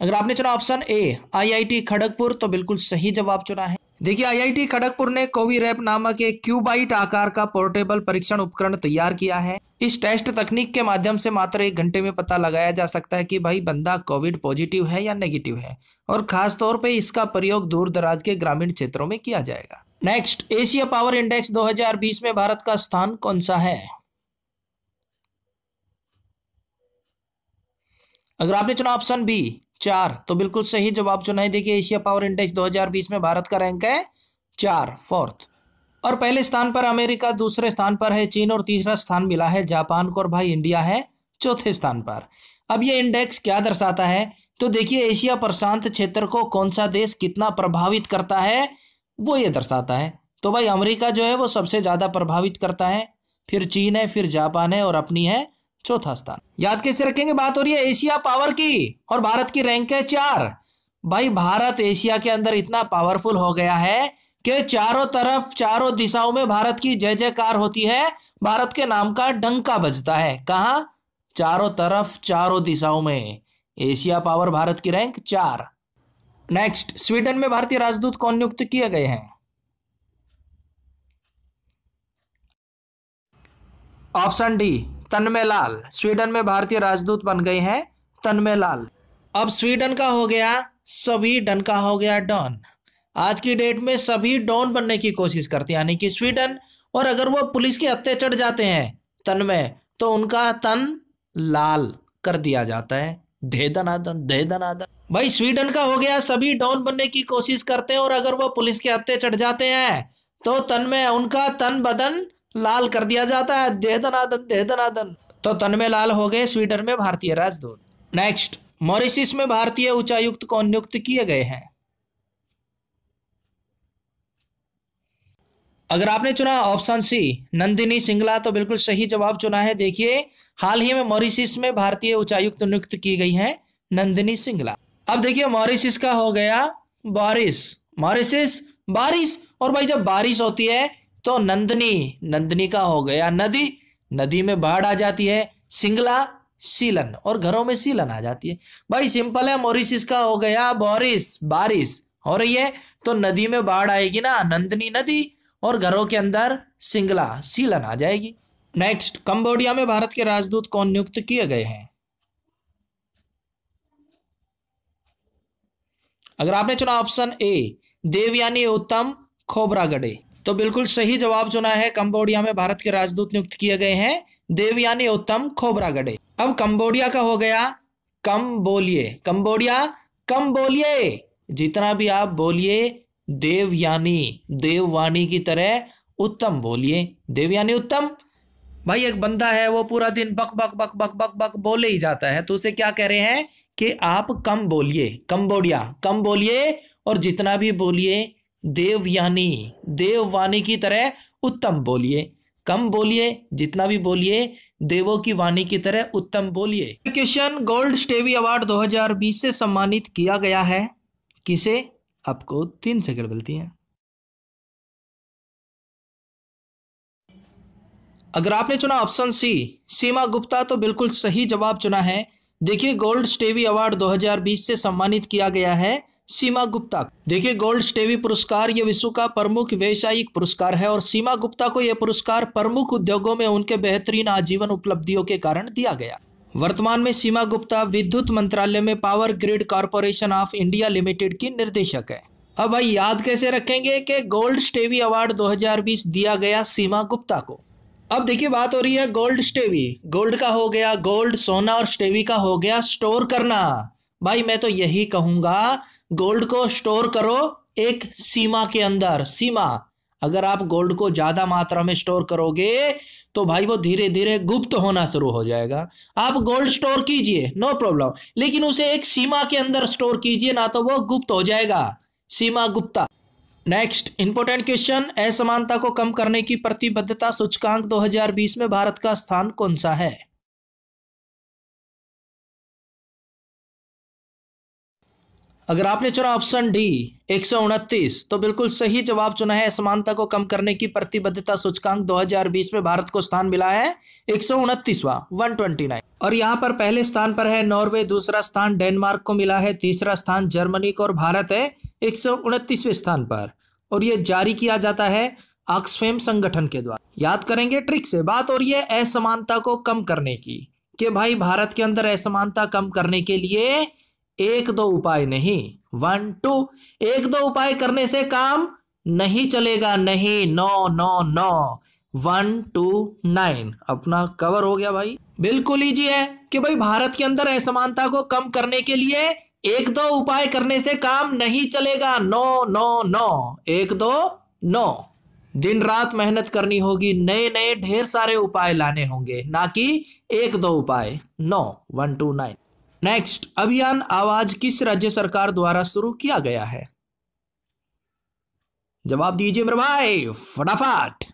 अगर आपने चुना ऑप्शन ए, आईआईटी खड़गपुर, तो बिल्कुल सही जवाब चुना है। देखिए आईआईटी खड़गपुर ने कोविरैप नामक एक क्यूबाइट आकार का पोर्टेबल परीक्षण उपकरण तैयार किया है। इस टेस्ट तकनीक के माध्यम से मात्र 1 घंटे में पता लगाया जा सकता है कि भाई बंदा कोविड पॉजिटिव है या नेगेटिव है, और खास तौर पे इसका प्रयोग दूर दराज के ग्रामीण क्षेत्रों में किया जाएगा। नेक्स्ट, एशिया पावर इंडेक्स 2020 में भारत का स्थान कौन सा है? अगर आपने चुना ऑप्शन बी 4 तो बिल्कुल सही जवाब चुना है। देखिए एशिया पावर इंडेक्स 2020 में भारत का रैंक है 4, फोर्थ। और पहले स्थान पर अमेरिका, दूसरे स्थान पर है चीन और तीसरा स्थान मिला है जापान को, और भाई इंडिया है चौथे स्थान पर। अब ये इंडेक्स क्या दर्शाता है? तो देखिए एशिया प्रशांत क्षेत्र को कौन सा देश कितना प्रभावित करता है वो ये दर्शाता है। तो भाई अमेरिका जो है वो सबसे ज्यादा प्रभावित करता है, फिर चीन है, फिर जापान है, और अपनी है चौथा स्थान। याद कैसे रखेंगे? बात हो रही है एशिया पावर की, और भारत की रैंक है 4। भाई भारत एशिया के अंदर इतना पावरफुल हो गया है कि चारों तरफ, चारों दिशाओं में भारत की जय जयकार होती है, भारत के नाम का डंका बजता है। कहां? चारों तरफ, चारों दिशाओं में। एशिया पावर भारत की रैंक 4। नेक्स्ट, स्वीडन में भारतीय राजदूत कौन नियुक्त किए गए हैं? ऑप्शन डी तन्मय लाल। स्वीडन में भारतीय राजदूत बन गए हैं तन्मय लाल। अब स्वीडन का हो गया सभी, डन का हो गया डॉन। आज की डेट में सभी डॉन बनने की कोशिश करते हैं, यानी कि स्वीडन। और अगर वो पुलिस के हत्थे चढ़ जाते हैं तन्मय, तो उनका तन लाल कर दिया जाता है। दे दनादन, दे दनादन। भाई स्वीडन का हो गया सभी डॉन बनने की कोशिश करते हैं, और अगर वो पुलिस के हत्थे चढ़ जाते हैं तो तन्मय, उनका तन बदन लाल कर दिया जाता है। दे दनादन, दे दनादन। तो तन्मय लाल हो गए स्वीडन में भारतीय राजदूत। नेक्स्ट, मॉरिशस में भारतीय उच्चायुक्त कौन नियुक्त किए गए हैं? अगर आपने चुना ऑप्शन सी नंदिनी सिंगला तो बिल्कुल सही जवाब चुना है। देखिए हाल ही में मॉरिशस में भारतीय उच्चायुक्त नियुक्त की गई है नंदिनी सिंगला। अब देखिए मॉरिशस का हो गया बारिश, मॉरिशस बारिश। और भाई जब बारिश होती है तो नंदनी, नंदनी का हो गया नदी, नदी में बाढ़ आ जाती है। सिंगला सीलन, और घरों में सीलन आ जाती है। भाई सिंपल है, मॉरिशस का हो गया बारिश, बारिश हो रही है तो नदी में बाढ़ आएगी ना, नंदनी नदी, और घरों के अंदर सिंगला सीलन आ जाएगी। नेक्स्ट, कंबोडिया में भारत के राजदूत कौन नियुक्त किए गए हैं? अगर आपने चुना ऑप्शन ए देवयानी उत्तम खोबरागडे तो बिल्कुल सही जवाब चुना है। कंबोडिया में भारत के राजदूत नियुक्त किए गए हैं देवयानी उत्तम खोबरागडे। अब कंबोडिया का हो गया कम बोलिए, कंबोडिया कम बोलिए, जितना भी आप बोलिए देवयानी, देववाणी की तरह उत्तम बोलिए, देवयानी उत्तम। भाई एक बंदा है वो पूरा दिन बक बक बक बक बक बक बोले ही जाता है, तो उसे क्या कह रहे हैं कि आप कम बोलिए, कंबोडिया कम बोलिए, और जितना भी बोलिए देवयानी, देववाणी की तरह उत्तम बोलिए। कम बोलिए, जितना भी बोलिए देवों की वाणी की तरह उत्तम बोलिए। क्वेश्चन, गोल्ड स्टेवी अवार्ड 2020 से सम्मानित किया गया है किसे? आपको 3 सेकंड मिलती हैं। अगर आपने चुना ऑप्शन सी सीमा गुप्ता तो बिल्कुल सही जवाब चुना है। देखिए गोल्ड स्टेवी अवार्ड 2020 से सम्मानित किया गया है सीमा गुप्ता। देखिए गोल्ड स्टेवी पुरस्कार ये विश्व का प्रमुख व्यावसायिक पुरस्कार है, और सीमा गुप्ता को यह पुरस्कार प्रमुख उद्योगों में उनके बेहतरीन आजीवन उपलब्धियों के कारण दिया गया। वर्तमान में सीमा गुप्ता विद्युत मंत्रालय में power grid corporation of India limited की निर्देशक है। अब भाई याद कैसे रखेंगे कि गोल्ड स्टेवी अवार्ड 2020 दिया गया सीमा गुप्ता को। अब देखिए बात हो रही है गोल्ड स्टेवी, गोल्ड का हो गया गोल्ड सोना, और स्टेवी का हो गया स्टोर करना। भाई मैं तो यही कहूंगा गोल्ड को स्टोर करो एक सीमा के अंदर। सीमा, अगर आप गोल्ड को ज्यादा मात्रा में स्टोर करोगे तो भाई वो धीरे धीरे गुप्त होना शुरू हो जाएगा। आप गोल्ड स्टोर कीजिए नो प्रॉब्लम, लेकिन उसे एक सीमा के अंदर स्टोर कीजिए, ना तो वो गुप्त हो जाएगा। सीमा गुप्ता। नेक्स्ट इंपोर्टेंट क्वेश्चन, असमानता को कम करने की प्रतिबद्धता सूचकांक 2020 में भारत का स्थान कौन सा है? अगर आपने चुना ऑप्शन डी 129 तो बिल्कुल सही जवाब चुना है। असमानता को कम करने की प्रतिबद्धता सूचकांक 2020 में भारत को स्थान मिला है 129वां, 129। और यहाँ पर पहले स्थान पर है नॉर्वे, दूसरा स्थान डेनमार्क को मिला है, तीसरा स्थान जर्मनी को, और भारत है 129वें स्थान पर। और ये जारी किया जाता है ऑक्सफैम संगठन के द्वारा। याद करेंगे ट्रिक से। बात हो रही है असमानता को कम करने की, कि भाई भारत के अंदर असमानता कम करने के लिए एक दो उपाय नहीं, 1 2, एक दो उपाय करने से काम नहीं चलेगा, नहीं, नो नो नो, 1 2 9 अपना कवर हो गया भाई। बिल्कुल ईजी है कि भाई भारत के अंदर असमानता को कम करने के लिए एक दो उपाय करने से काम नहीं चलेगा, नो नो नो, एक दो नो, दिन रात मेहनत करनी होगी, नए नए ढेर सारे उपाय लाने होंगे, ना कि एक दो उपाय, नो, 1 2 9। नेक्स्ट, अभियान आवाज किस राज्य सरकार द्वारा शुरू किया गया है? जवाब दीजिए मेरे भाई फटाफट।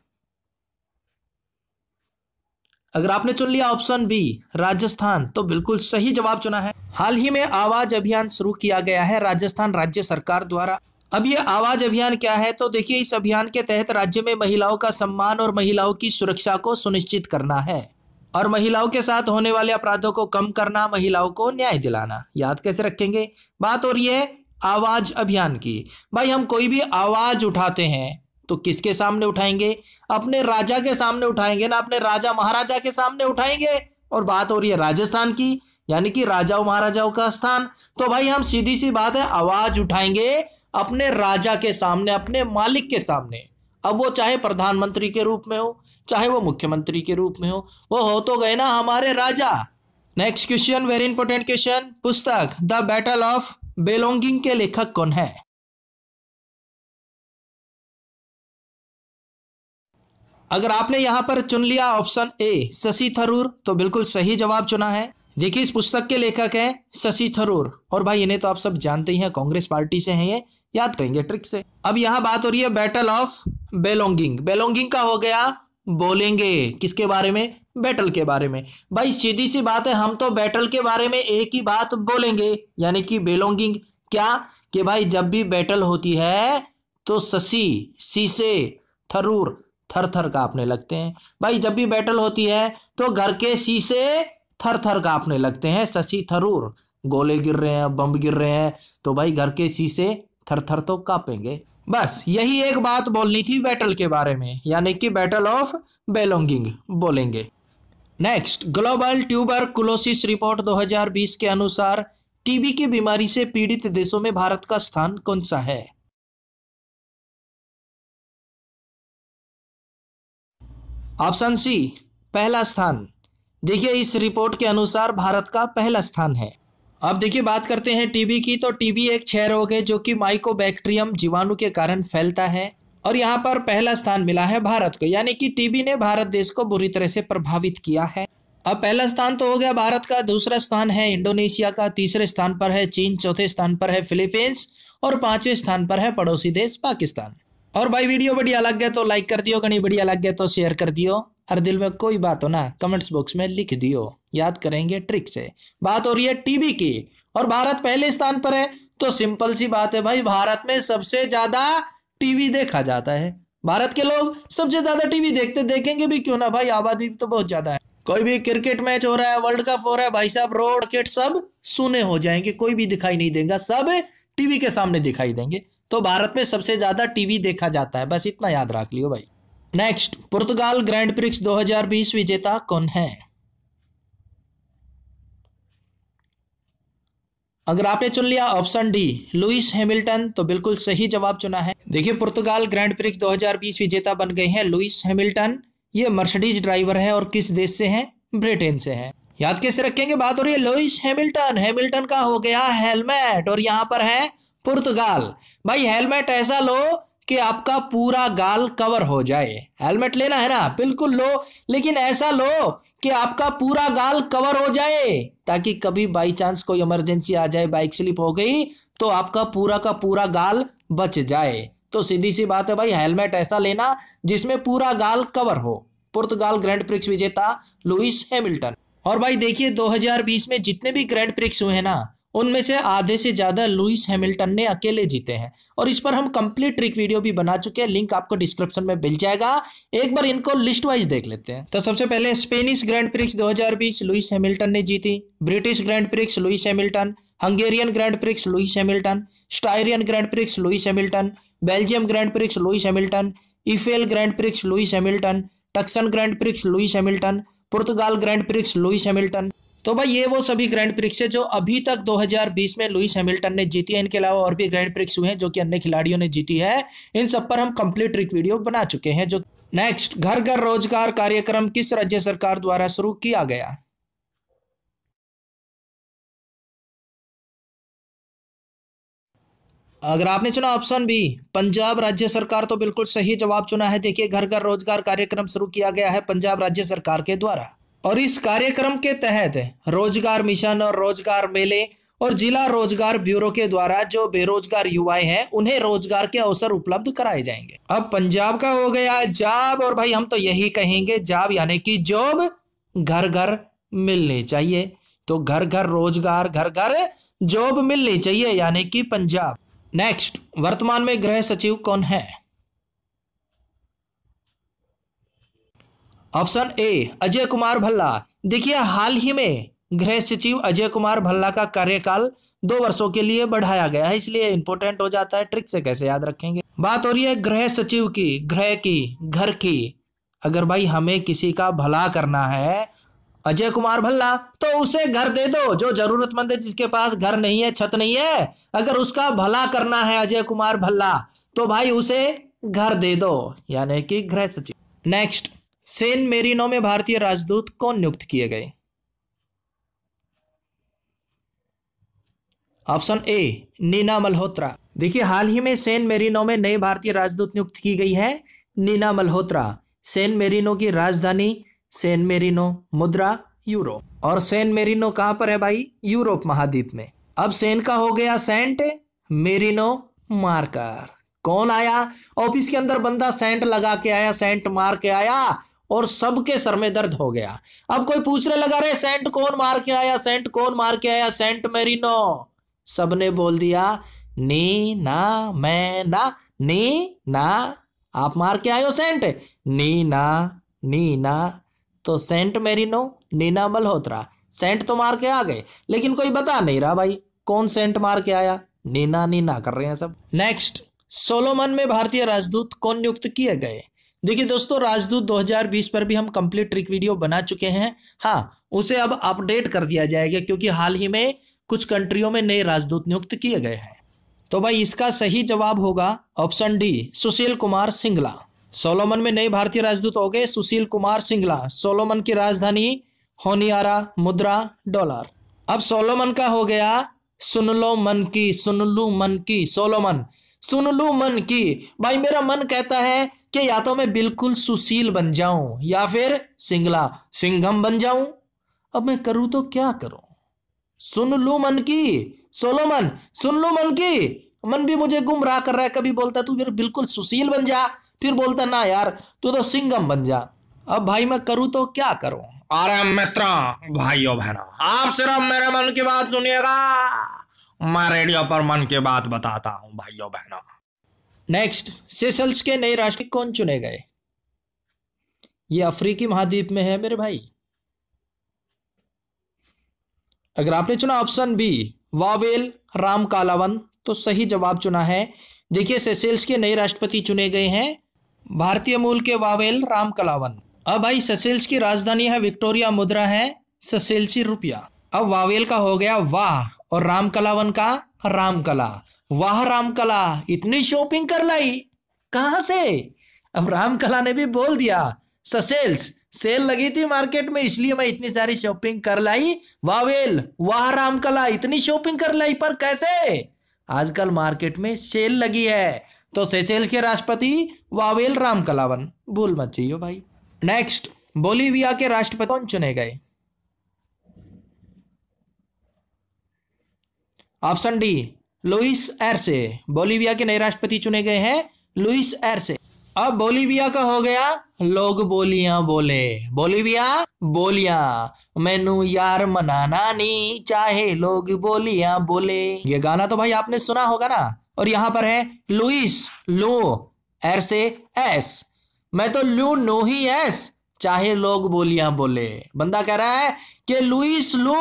अगर आपने चुन लिया ऑप्शन बी राजस्थान, तो बिल्कुल सही जवाब चुना है। हाल ही में आवाज अभियान शुरू किया गया है राजस्थान राज्य सरकार द्वारा। अब ये आवाज अभियान क्या है, तो देखिए इस अभियान के तहत राज्य में महिलाओं का सम्मान और महिलाओं की सुरक्षा को सुनिश्चित करना है, और महिलाओं के साथ होने वाले अपराधों को कम करना, महिलाओं को न्याय दिलाना। याद कैसे रखेंगे? बात हो रही है आवाज अभियान की। भाई हम कोई भी आवाज उठाते हैं तो किसके सामने उठाएंगे? अपने राजा के सामने उठाएंगे ना, अपने राजा महाराजा के सामने उठाएंगे। और बात हो रही है राजस्थान की, यानी कि राजाओं महाराजाओं का स्थान। तो भाई हम सीधी सी बात है आवाज उठाएंगे अपने राजा के सामने, अपने मालिक के सामने। अब वो चाहे प्रधानमंत्री के रूप में हो, चाहे वो मुख्यमंत्री के रूप में वो हो तो गए ना हमारे राजा। Next question, very important question. पुस्तक द बैटल ऑफ बेलोंगिंग के लेखक कौन है? अगर आपने यहां पर चुन लिया ऑप्शन ए शशि थरूर, तो बिल्कुल सही जवाब चुना है। देखिए इस पुस्तक के लेखक हैं शशि थरूर, और भाई इन्हें तो आप सब जानते ही हैं, कांग्रेस पार्टी से हैं ये, याद करेंगे ट्रिक से। अब यहां बात हो रही है बैटल ऑफ बेलोंगिंग। बेलोंगिंग का हो गया बोलेंगे किसके बारे में? बैटल के बारे में। भाई सीधी सी बात है, हम तो बैटल के बारे में एक ही बात बोलेंगे, यानी कि बेलोंगिंग। क्या कि भाई जब भी बैटल होती है तो शशि शीशे थरूर थर थर कांपने लगते हैं। भाई जब भी बैटल होती है तो घर के शीशे थर थर कांपने लगते हैं। शशि थरूर, गोले गिर रहे हैं, बम गिर रहे हैं, तो भाई घर के शीशे थर थर तो कांपेंगे। बस यही एक बात बोलनी थी बैटल के बारे में, यानी कि बैटल ऑफ बेलोंगिंग बोलेंगे। नेक्स्ट, ग्लोबल ट्यूबरकुलोसिस रिपोर्ट 2020 के अनुसार टीबी की बीमारी से पीड़ित देशों में भारत का स्थान कौन सा है? ऑप्शन सी पहला स्थान। देखिए इस रिपोर्ट के अनुसार भारत का पहला स्थान है। अब देखिए बात करते हैं टीबी की, तो टीबी एक क्षय रोग है जो कि माइकोबैक्टीरियम जीवाणु के कारण फैलता है, और यहाँ पर पहला स्थान मिला है भारत को, यानी कि टीबी ने भारत देश को बुरी तरह से प्रभावित किया है। अब पहला स्थान तो हो गया भारत का, दूसरा स्थान है इंडोनेशिया का, तीसरे स्थान पर है चीन, चौथे स्थान पर है फिलीपींस, और पांचवें स्थान पर है पड़ोसी देश पाकिस्तान। और भाई वीडियो बढ़िया लग गया तो लाइक कर दियो, कहीं बढ़िया लग गया तो शेयर कर दियो, और दिल में कोई बात हो ना कमेंट्स बॉक्स में लिख दियो। याद करेंगे ट्रिक से। बात हो रही है टीबी की, और भारत पहले स्थान पर है, तो सिंपल सी बात है भाई भारत में सबसे ज्यादा टीवी देखा जाता है। भारत के लोग सबसे ज्यादा टीवी देखते, देखेंगे भी क्यों ना भाई, आबादी तो बहुत ज्यादा है। कोई भी क्रिकेट मैच हो रहा है, वर्ल्ड कप हो रहा है, भाई साहब रोड किट सब सुने हो जाएंगे, कोई भी दिखाई नहीं देगा, सब टीवी के सामने दिखाई देंगे। तो भारत में सबसे ज्यादा टीवी देखा जाता है, बस इतना याद रख लियो भाई। नेक्स्ट, पुर्तगाल ग्रैंड प्रिक्स 2020 विजेता कौन है? अगर आपने चुन लिया ऑप्शन डी लुइस हैमिल्टन, तो बिल्कुल सही जवाब चुना है। देखिए पुर्तगाल ग्रैंड प्रिक्स 2020 विजेता बन गए हैं लुइस हैमिल्टन। ये मर्सिडीज ड्राइवर है, और किस देश से हैं? ब्रिटेन से हैं। याद कैसे रखेंगे? बात हो रही है लुइस हैमिल्टन, हैमिल्टन का हो गया हेलमेट, और यहाँ पर है पुर्तगाल। भाई हेलमेट ऐसा लो कि आपका पूरा गाल कवर हो जाए। हेलमेट लेना है ना, बिल्कुल लो, लेकिन ऐसा लो कि आपका पूरा गाल कवर हो जाए, ताकि कभी बाई चांस कोई इमरजेंसी आ जाए, बाइक स्लिप हो गई, तो आपका पूरा का पूरा गाल बच जाए। तो सीधी सी बात है भाई, हेलमेट ऐसा लेना जिसमें पूरा गाल कवर हो। पुर्तगाल ग्रैंड प्रिक्स विजेता लुइस हैमिल्टन। और भाई देखिए 2020 में जितने भी ग्रैंड प्रिक्स हुए हैं ना, उनमें से आधे से ज्यादा लुइस हैमिल्टन ने अकेले जीते हैं। और इस पर हम कंप्लीट ट्रिक वीडियो भी बना चुके हैं, लिंक आपको डिस्क्रिप्शन में मिल जाएगा। एक बार इनको लिस्ट वाइज देख लेते हैं। तो सबसे पहले Spanish Grand Prix 2020 Lewis Hamilton ने जीती। British Grand Prix Lewis Hamilton. Hungarian Grand Prix Lewis Hamilton. Styrian Grand Prix Lewis Hamilton. Belgium Grand Prix Lewis Hamilton. Eifel Grand Prix Lewis Hamilton. Tuscan Grand Prix Lewis Hamilton. पुर्तगाल Grand Prix Lewis Hamilton. तो भाई ये वो सभी grand prix है जो अभी तक 2020 में लुइस हैमिल्टन ने जीती है। इनके अलावा और भी ग्रैंड प्रिक्स हुए हैं जो कि अन्य खिलाड़ियों ने जीती है। इन सब पर हम कंप्लीट ट्रिक वीडियो बना चुके हैं। जो नेक्स्ट, घर घर रोजगार कार्यक्रम किस राज्य सरकार द्वारा शुरू किया गया? अगर आपने चुना ऑप्शन बी पंजाब राज्य सरकार, तो बिल्कुल सही जवाब चुना है। देखिए, घर घर रोजगार कार्यक्रम शुरू किया गया है पंजाब राज्य सरकार के द्वारा। और इस कार्यक्रम के तहत रोजगार मिशन और रोजगार मेले और जिला रोजगार ब्यूरो के द्वारा जो बेरोजगार युवाएं हैं उन्हें रोजगार के अवसर उपलब्ध कराए जाएंगे। अब पंजाब का हो गया जॉब, और भाई हम तो यही कहेंगे जॉब यानी कि जॉब घर घर मिलनी चाहिए। तो घर घर रोजगार, घर घर जॉब मिलनी चाहिए, यानी कि पंजाब। नेक्स्ट, वर्तमान में गृह सचिव कौन है? Option A Ajay Kumar Bhalla. देखिए, हाल ही में गृह सचिव अजय कुमार भल्ला का कार्यकाल 2 वर्षों के लिए बढ़ाया गया है, इसलिए इंपॉर्टेंट हो जाता है। ट्रिक से कैसे याद रखेंगे? बात हो रही है गृह सचिव की, गृह की, घर की। अगर भाई हमें किसी का भला करना है, अजय कुमार भल्ला, तो उसे घर दे दो। जो जरूरतमंद है, जिसके पास घर नहीं है, छत नहीं है, अगर उसका भला करना है अजय कुमार भल्ला, तो भाई उसे घर दे दो, यानी कि गृह सचिव। नेक्स्ट, सैन मेरिनो में भारतीय राजदूत कौन नियुक्त किए गए? Option A Neena Malhotra. देखिए, हाल ही में सैन मेरिनो में नए भारतीय राजदूत नियुक्त की गई है, नीना मल्होत्रा। सैन मेरिनो की राजधानी सैन मेरिनो, मुद्रा यूरो। और सैन मेरिनो कहां पर है भाई? यूरोप महाद्वीप में। अब सैन का हो गया सेंट, मेरिनो मार्कर। कौन आया ऑफिस के अंदर? बंदा सेंट लगा के आया, सेंट मार के आया, और सबके सर में दर्द हो गया। अब कोई पूछने लगा, रे सेंट कौन मार के आया, सेंट कौन मार के आया? Saint Marino. सबने बोल दिया नी ना मैं ना, नी ना। आप मार के आए हो सेंट? नी ना, नी ना। तो Saint Marino, Neena Malhotra. Saint तो मार के आ गए, लेकिन कोई बता नहीं रहा भाई कौन सेंट मार के आया। नीना नीना कर रहे हैं सब। नेक्स्ट, सोलोमन में भारतीय राजदूत कौन नियुक्त किए गए? देखिए दोस्तों, राजदूत 2020 पर भी हम कंप्लीट ट्रिक वीडियो बना चुके हैं। हाँ, उसे अब अपडेट कर दिया जाएगा, क्योंकि हाल ही में कुछ कंट्रियों में नए राजदूत नियुक्त किए गए हैं। तो भाई इसका सही जवाब होगा option D Sushil Kumar Singla. Solomon में नए भारतीय राजदूत हो गए सुशील कुमार सिंगला। सोलोमन की राजधानी होनियारा, मुद्रा डॉलर। अब सोलोमन का हो गया सुनलो मन की, सुनलू मन की। सोलोमन, सुनलू मन की। भाई मेरा मन कहता है कि या तो मैं बिल्कुल सुशील बन जाऊं या फिर सिंगला, सिंघम बन जाऊं। अब मैं करूं तो क्या करूं? सुन लू मन की, सोलोमन, सुन लो मन की। मन भी मुझे गुमराह कर रहा है, कभी बोलता तू फिर बिल्कुल सुशील बन जा, फिर बोलता ना यार तू तो सिंघम बन जा। अब भाई मैं करूं तो क्या करूं? अरे मित्र, भाइयों बहनों, आप सिर्फ मेरे मन की बात सुनिएगा। मैं रेडियो पर मन की बात बताता हूं भाइयों बहनों। नेक्स्ट, सेशल्स के नए राष्ट्रपति कौन चुने गए? ये अफ्रीकी महाद्वीप में है मेरे भाई। अगर आपने चुना option B Wavell Ram Kalavan, तो सही जवाब चुना है। देखिए, सेशेल्स के नए राष्ट्रपति चुने गए हैं भारतीय मूल के वावेल राम कलावन। अब भाई सेशेल्स की राजधानी है विक्टोरिया, मुद्रा है सेशेल्सी रुपया। अब वावेल का हो गया वाह, और राम कलावन का राम कला। वाह राम कला, इतनी शॉपिंग कर लाई कहां से? अब राम कला ने भी बोल दिया सेशेल्स सेल लगी थी मार्केट में, इसलिए मैं इतनी सारी शॉपिंग कर लाई। वावेल, वाह राम कला, इतनी शॉपिंग कर लाई, पर कैसे? आजकल मार्केट में सेल लगी है। तो सेशेल्स के राष्ट्रपति वावेल राम कलावन, भूल मत जाइयो भाई। नेक्स्ट, बोलीविया के राष्ट्रपति कौन चुने गए? Option D Luis Arce. Bolivia के नए राष्ट्रपति चुने गए हैं लुइस एर्से। अब बोलीविया का हो गया लोग बोलियां बोले। बोलीविया बोलियां मैनू यार मनाना नहीं चाहे लोग बोलियां बोले। ये गाना तो भाई आपने सुना होगा ना। और यहां पर है लुइस लो एर से एस, मैं तो लू नो ही एस चाहे लोग बोलियां बोले। बंदा कह रहा है कि लुइस लू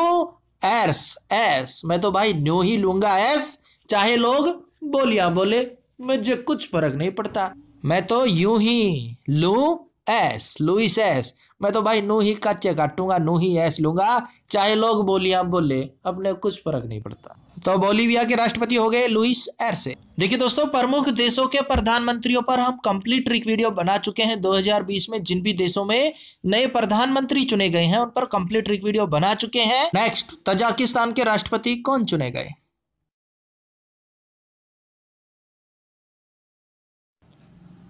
एर्स एस, मैं तो भाई न्यू ही लूंगा एस चाहे लोग बोलियां बोले, मुझे कुछ फर्क नहीं पड़ता। मैं तो यूं ही लू एस लुइस एस, मैं तो भाई नू ही कच्चे काटूंगा नू ही एस लूंगा चाहे लोग बोलियां बोले, अपने कुछ फर्क नहीं पड़ता। तो बोलीविया के राष्ट्रपति हो गए लुइस एर्से। देखिए दोस्तों, प्रमुख देशों के प्रधानमंत्रियों पर हम कंप्लीट ट्रिक वीडियो बना चुके हैं 2020 में। जिन भी देशों में नए प्रधानमंत्री चुने गए हैं उन पर कंप्लीट ट्रिक वीडियो बना चुके हैं। नेक्स्ट, तजाकिस्तान के राष्ट्रपति कौन चुने गए?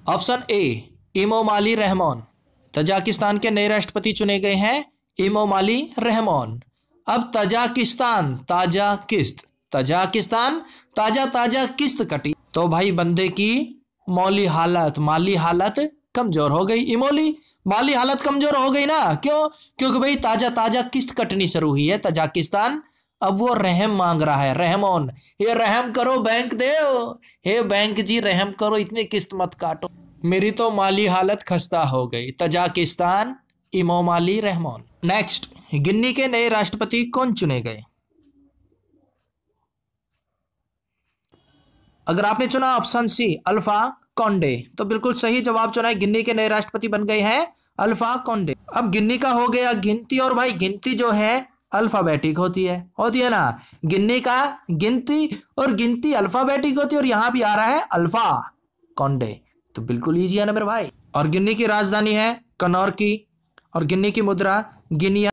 ऑप्शन ए इमोमाली रहमान। तजाकिस्तान के नए राष्ट्रपति चुने गए हैं इमोमाली रहमान। अब तजाकिस्तान ताजा किस्त, तजाकिस्तान ताजा ताजा किस्त कटी तो भाई बंदे की माली हालत कमजोर हो गई। इमोली माली हालत कमजोर हो गई ना, क्यों? क्योंकि भाई ताजा ताजा किस्त कटनी शुरू हुई है तजाकिस्तान। अब वो रहम मांग रहा है, रहमान ये रहम करो बैंक दे, हे बैंक जी रहम करो, इतनी किस्त मत काटो, मेरी तो माली हालत खस्ता हो गई। Tajikistan Emomali Rahmon. नेक्स्ट, गिनी के नए राष्ट्रपति कौन चुने गए? अगर आपने चुना ऑप्शन सी अल्फा कॉन्डे तो बिल्कुल सही जवाब चुना है। गिनी के नए राष्ट्रपति बन गए हैं अल्फा कॉन्डे। अब गिनी का हो गया गिनती, और भाई गिनती जो है अल्फाबेटिक होती है ना। गिनने का गिनती और गिनती अल्फाबेटिक होती है, और यहां भी आ रहा है अल्फा कॉन्डे, तो बिल्कुल इजी है ना मेरे भाई। और गिनी की राजधानी है कनौर की, और गिनी की मुद्रा गिनिया